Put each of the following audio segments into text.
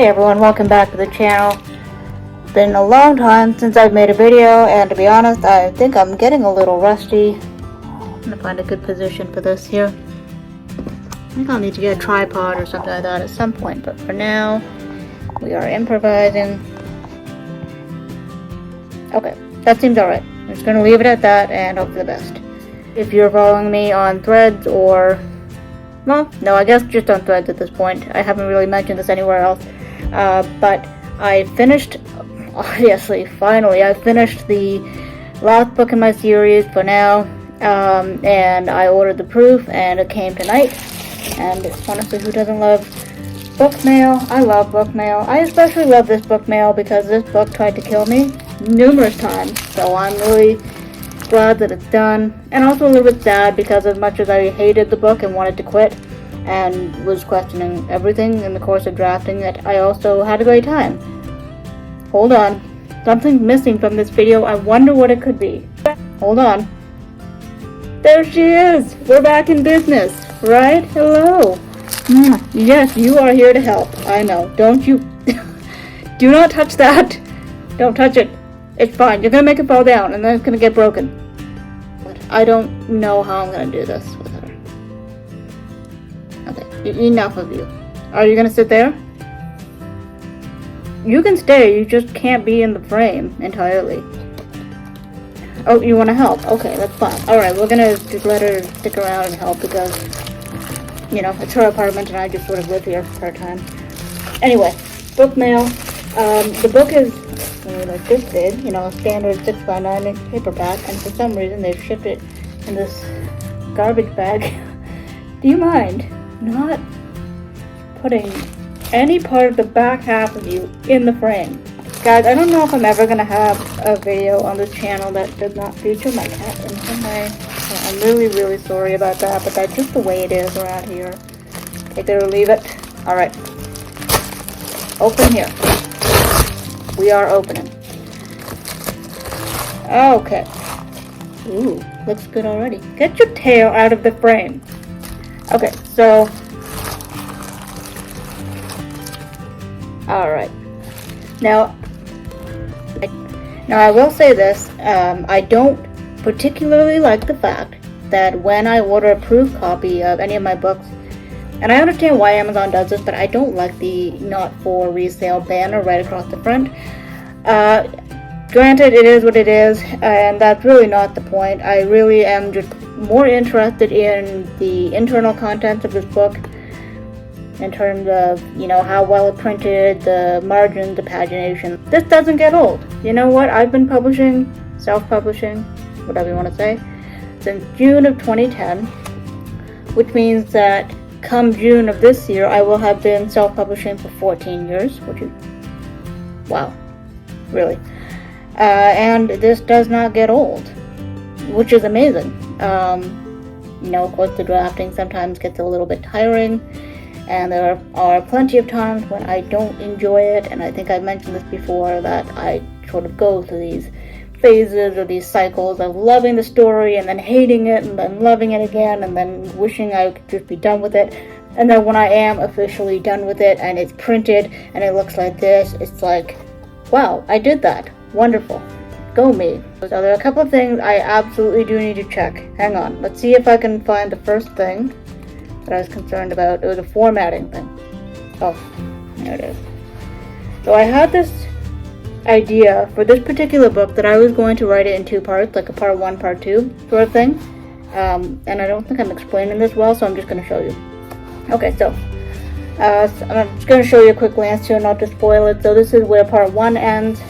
Hey everyone, welcome back to the channel. It's been a long time since I've made a video, and to be honest, I think I'm getting a little rusty. I'm gonna find a good position for this here. I think I'll need to get a tripod or something like that at some point, but for now, we are improvising. Okay, that seems alright. I'm just gonna leave it at that and hope for the best. If you're following me on Threads or... well, no, I guess just on Threads at this point. I haven't really mentioned this anywhere else. But I finished, obviously, finally, I finished the last book in my series for now, and I ordered the proof, and it came tonight, and honestly, who doesn't love book mail? I love book mail. I especially love this book mail because this book tried to kill me numerous times, so I'm really glad that it's done, and also a little bit sad because as much as I hated the book and wanted to quit, and was questioning everything in the course of drafting it, I also had a great time. Hold on. Something's missing from this video. I wonder what it could be. Hold on. There she is! We're back in business, right? Hello! Yes, you are here to help. I know. Don't you... do not touch that! Don't touch it. It's fine. You're gonna make it fall down, and then it's gonna get broken. I don't know how I'm gonna do this with her. Okay, enough of you. Are you gonna sit there? You can stay, you just can't be in the frame entirely. Oh, you wanna help? Okay, that's fine. Alright, we're gonna just let her stick around and help because, you know, it's her apartment and I just sort of live here part-time. Anyway, book mail. The book is like this big, you know, a standard 6x9 inch paperback, and for some reason they've shipped it in this garbage bag. Do you mind not putting any part of the back half of you in the frame? Guys, I don't know if I'm ever going to have a video on this channel that does not feature my cat in some way. I'm really, really sorry about that, but that's just the way it is around here. Take it or leave it. Alright. Open here. We are opening. Okay. Ooh, looks good already. Get your tail out of the frame. Okay, so... alright. Now I will say this. I don't particularly like the fact that when I order a proof copy of any of my books, and I understand why Amazon does this, but I don't like the not for resale banner right across the front. Granted, it is what it is, and that's really not the point. I really am just more interested in the internal contents of this book in terms of, you know, how well it's printed, the margins, the pagination. This doesn't get old. You know what? I've been publishing, self-publishing, whatever you want to say, since June of 2010, which means that come June of this year, I will have been self-publishing for 14 years, which is, wow, really. And this does not get old, which is amazing. You know, of course, the drafting sometimes gets a little bit tiring, and there are plenty of times when I don't enjoy it, and I think I've mentioned this before, that I sort of go through these phases or these cycles of loving the story and then hating it and then loving it again and then wishing I could just be done with it. And then when I am officially done with it and it's printed and it looks like this, it's like, wow, I did that. Wonderful. Go me. So there are a couple of things I absolutely do need to check. Hang on. Let's see if I can find the first thing that I was concerned about. It was a formatting thing. Oh, there it is. So I had this idea for this particular book that I was going to write it in two parts, like a part 1, part 2 sort of thing. And I don't think I'm explaining this well, so I'm just going to show you. Okay, so I'm just going to show you a quick glance here, not to spoil it. So this is where part 1 ends.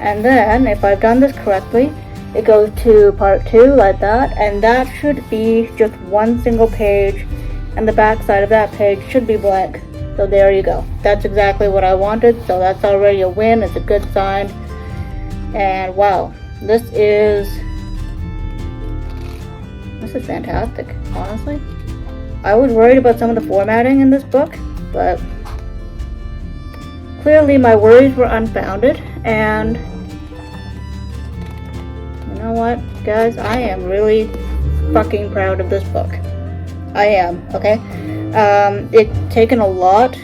And then, if I've done this correctly, it goes to part 2 like that, and that should be just one single page, and the back side of that page should be blank. So there you go. That's exactly what I wanted, so that's already a win. It's a good sign. And wow, this is fantastic, honestly. I was worried about some of the formatting in this book, but clearly my worries were unfounded, and you know what, guys? I am really fucking proud of this book. I am, okay? It's taken a lot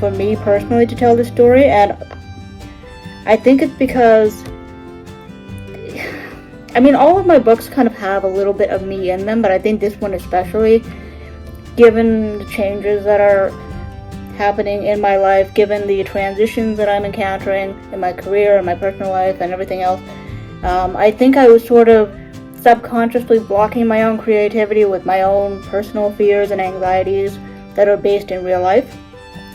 for me personally to tell the story, and I think it's because, I mean, all of my books kind of have a little bit of me in them, but I think this one especially, given the changes that are happening in my life, given the transitions that I'm encountering in my career and my personal life and everything else, I think I was sort of subconsciously blocking my own creativity with my own personal fears and anxieties that are based in real life,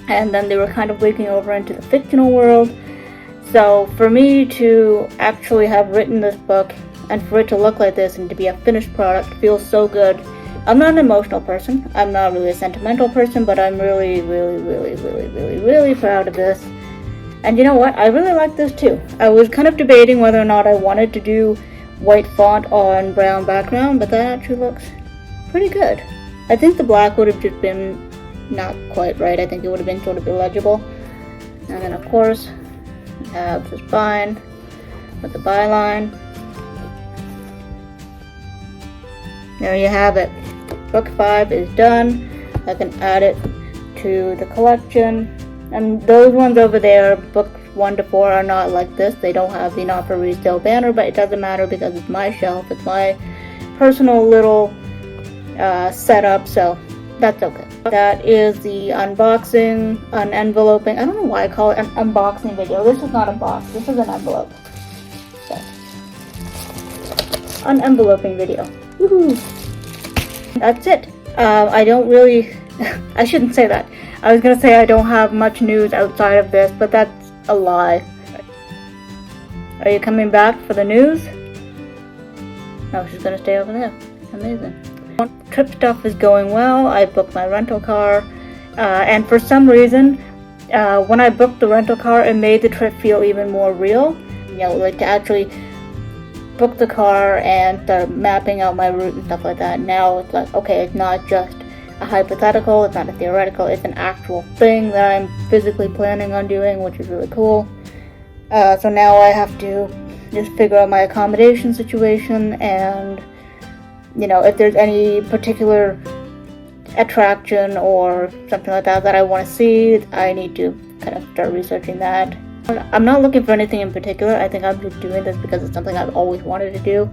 and then they were kind of leaking over into the fictional world. So for me to actually have written this book and for it to look like this and to be a finished product feels so good. I'm not an emotional person. I'm not really a sentimental person, but I'm really, really, really, really, really, really proud of this. And you know what? I really like this too. I was kind of debating whether or not I wanted to do white font on brown background, but that actually looks pretty good. I think the black would have just been not quite right. I think it would have been sort of illegible. And then of course, we have the spine with the byline. There you have it. Book 5 is done. I can add it to the collection. And those ones over there, books 1 to 4, are not like this. They don't have the not for resale banner, but it doesn't matter because it's my shelf. It's my personal little setup, so that's okay. That is the unboxing, unenveloping. I don't know why I call it an unboxing video. This is not a box. This is an envelope. So, unenveloping video. Woohoo! That's it. I don't really, I shouldn't say that. I was gonna say I don't have much news outside of this, but that's a lie. Are you coming back for the news? No, she's gonna stay over there. Amazing. Trip stuff is going well. I booked my rental car, and for some reason, when I booked the rental car, it made the trip feel even more real. You know, like to actually book the car and start mapping out my route and stuff like that. Now it's like, okay, it's not just a hypothetical, it's not a theoretical, it's an actual thing that I'm physically planning on doing, which is really cool. So now I have to just figure out my accommodation situation, and you know, if there's any particular attraction or something like that that I want to see, I need to kind of start researching that. I'm not looking for anything in particular. I think I'm just doing this because it's something I've always wanted to do,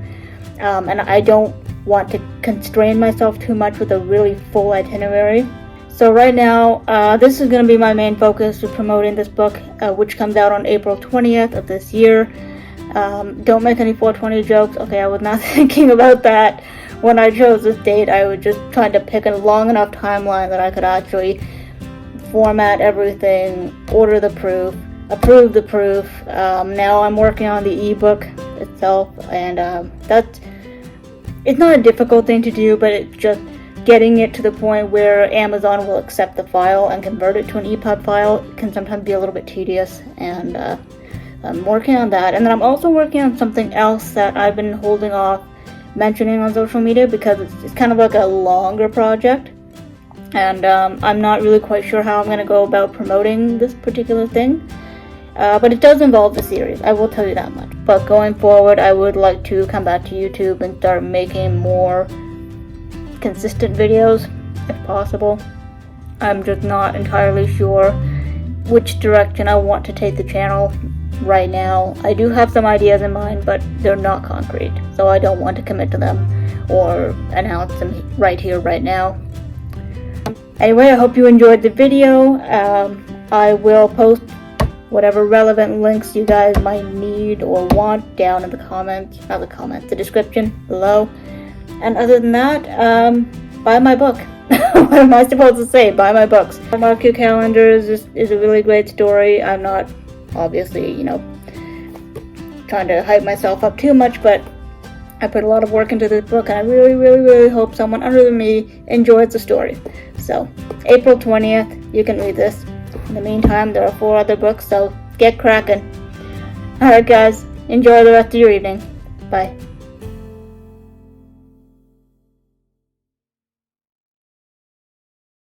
and I don't want to constrain myself too much with a really full itinerary. So right now, this is going to be my main focus of promoting this book, which comes out on April 20th of this year. Don't make any 420 jokes. Okay, I was not thinking about that when I chose this date. I was just trying to pick a long enough timeline that I could actually format everything, order the proof, approve the proof. Now I'm working on the ebook itself, and it's not a difficult thing to do, but it's just getting it to the point where Amazon will accept the file and convert it to an EPUB file can sometimes be a little bit tedious, and I'm working on that. And then I'm also working on something else that I've been holding off mentioning on social media because it's kind of like a longer project, and I'm not really quite sure how I'm going to go about promoting this particular thing. But it does involve the series, I will tell you that much. But going forward, I would like to come back to YouTube and start making more consistent videos, if possible. I'm just not entirely sure which direction I want to take the channel right now. I do have some ideas in mind, but they're not concrete, so I don't want to commit to them or announce them right here, right now. Anyway, I hope you enjoyed the video. I will post whatever relevant links you guys might need or want down in the comments, not the comments, the description below. And other than that, buy my book. What am I supposed to say? Buy my books. Mark Your Calendars is a really great story. I'm not, obviously, you know, trying to hype myself up too much, but I put a lot of work into this book, and I really, really, really hope someone other than me enjoys the story. So, April 20th, you can read this. In the meantime, there are 4 other books, so get cracking. Alright guys, enjoy the rest of your evening. Bye.